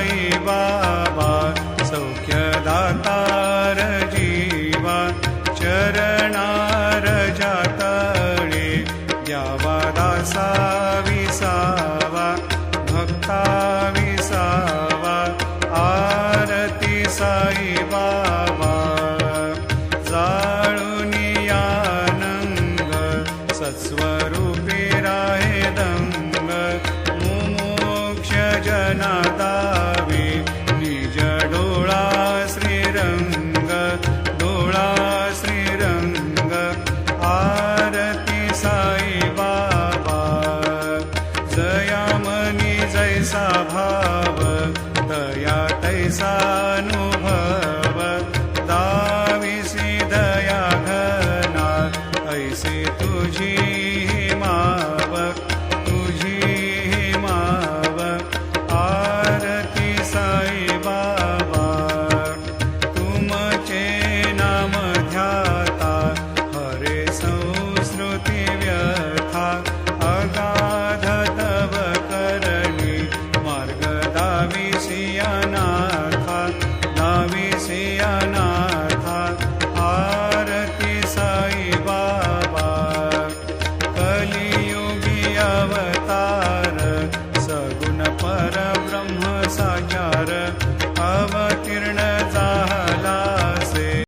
साई बाबा सौख्यदातार जीवा चरणार जातळे द्यावा दासा विसावा भक्ता विसावा आरती साई बाबा जाळूनी आनंद सत्स्वरूपी राहे दंग मुमोक्ष जना दावे निज डोळा श्रीरंग डोळा श्रीरंग आरती साई बाबा जयामनी जैसा भाव दया तैसा अनुभव दाविसी दया घना ऐसे तुझी माव तुझी माव आरती साई बाबा तुमचे नाम ध्याता हरे संस्कृती व्यथा अगाध तव करणी मार्ग दाविसी अना